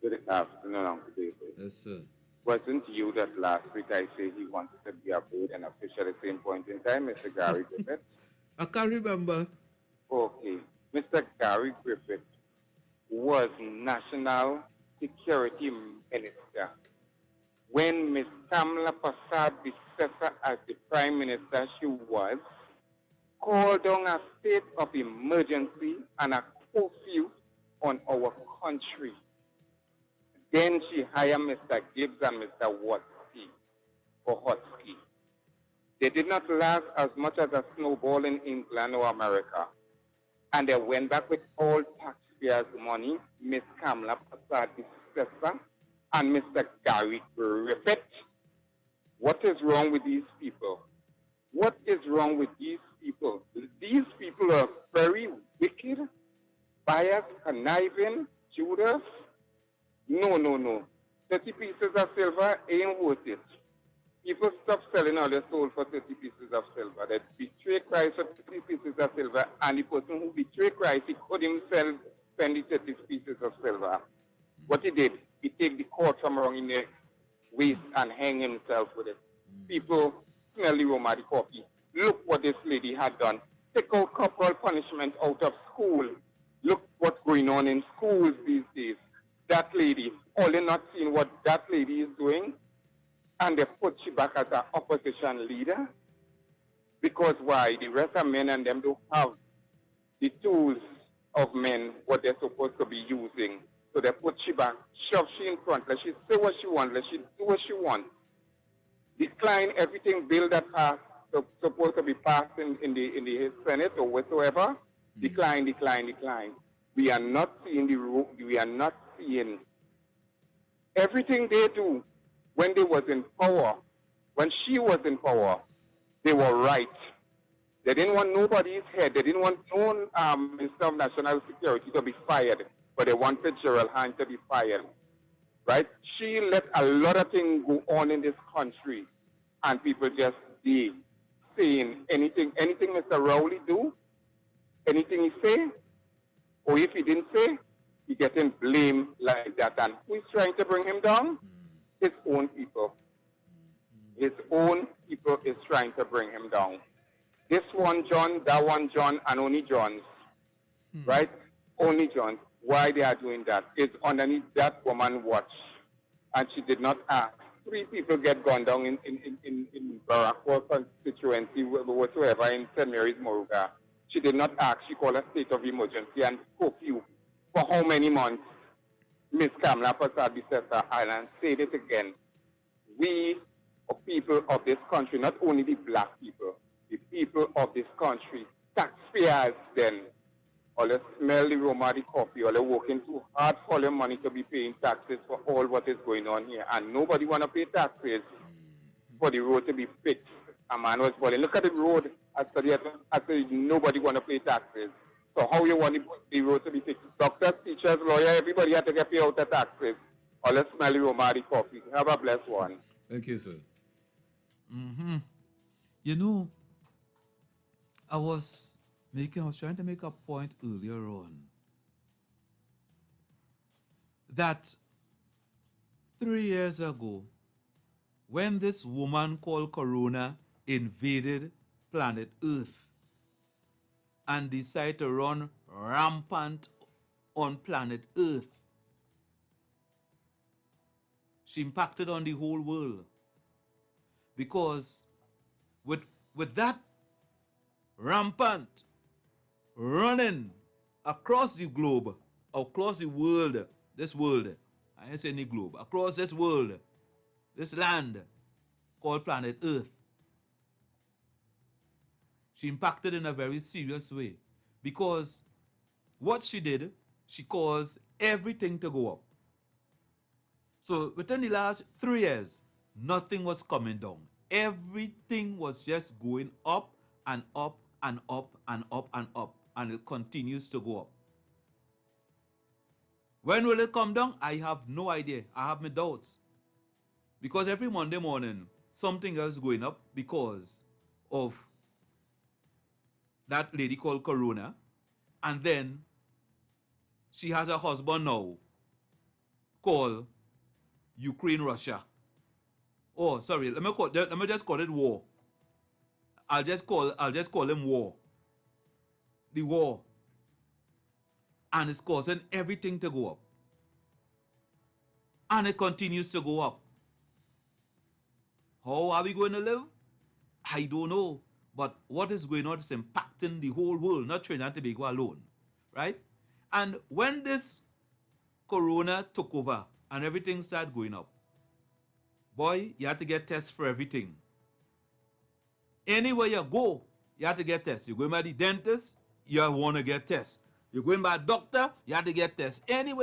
Good afternoon, Uncle David. Yes, sir. Wasn't you that last week I said he wanted to be a board and official at the same point in time, Mr. Gary Griffith? I can't remember. Okay. Mr. Gary Griffith was National Security Minister. When Ms. Kamala Prasad, the successor as the Prime Minister, she was, called on a state of emergency and a curfew on our country. Then she hired Mr. Gibbs and Mr. Hotsky. They did not last as much as a snowball in England or America. and they went back with all taxpayers' money, Miss Kamala Prasad, the successor, and Mr. Gary Griffith. What is wrong with these people? What is wrong with these people? These people are very wicked, biased, conniving, Judas. No. 30 pieces of silver ain't worth it. People stop selling all their soul for 30 pieces of silver. They betray Christ for 30 pieces of silver, and the person who betrayed Christ, he could himself spend the 30 pieces of silver. What he did, he take the cord from around in the waist and hang himself with it. People smell the aroma of the coffee. Look what this lady had done. Take out corporal punishment out of school. Look what's going on in schools these days. That lady, all they're not seeing what that lady is doing, and they put she back as an opposition leader. Because why? The rest of men and them don't have the tools of men, what they're supposed to be using. So they put she back, shove she in front, let she say what she wants, let she do what she wants. Decline everything bill that passed, supposed to be passed in the Senate or whatsoever. Decline. We are not seeing we are not seeing everything they do when they was in power, when she was in power, they were right. They didn't want nobody's head. They didn't want no Minister of National Security to be fired, but they wanted Gerald Hunt to be fired. Right? She let a lot of things go on in this country, and people just saying anything Mr. Rowley do, anything he say, or if he didn't say, he getting blamed like that. And who is trying to bring him down? His own people. His own people is trying to bring him down. This one John, that one John, and only Johns. Right? Only Johns. Why they are doing that is underneath that woman watch. And she did not ask. 3 people get gone down in Barrackport constituency, whatsoever, in St. Mary's, Moruga. She did not ask. She called a state of emergency and curfew. For how many months? Miss Kamala Prasad Bisesa Island said it again. We, people of this country, not only the black people, the people of this country, taxpayers then, or they smell the aroma of the coffee, or they're working too hard for their money to be paying taxes for all what is going on here. And nobody want to pay taxes for the road to be fixed. A man was falling. Look at the road. I said nobody want to pay taxes. So how you want the road to be fixed? Doctors, teachers, lawyers, everybody had to get paid out the taxes. Or let's smell the aroma of the coffee. Have a blessed one. Thank you, sir. You know, I was trying to make a point earlier on that 3 years ago, when this woman called Corona invaded planet Earth and decided to run rampant on planet Earth, she impacted on the whole world. Because with that rampant running across the globe, across the world, this world, I ain't saying the globe, across this world, this land called planet Earth, she impacted in a very serious way. Because what she did, she caused everything to go up. So within the last 3 years, nothing was coming down. Everything was just going up and up and up and up and up. And it continues to go up. When will it come down? I have no idea. I have my doubts. Because every Monday morning, something else is going up because of that lady called Corona. And then she has a husband now called Ukraine, Russia. Oh, sorry, let me just call it war. I'll just call him war. The war. And it's causing everything to go up. And it continues to go up. How are we going to live? I don't know. But what is going on is impacting the whole world, not Trinidad and Tobago alone. Right? And when this Corona took over and everything started going up, boy, you have to get tests for everything. Anywhere you go, you have to get tests. You go to the dentist, you want to get tested. You're going by a doctor, you have to get tested. Anyway,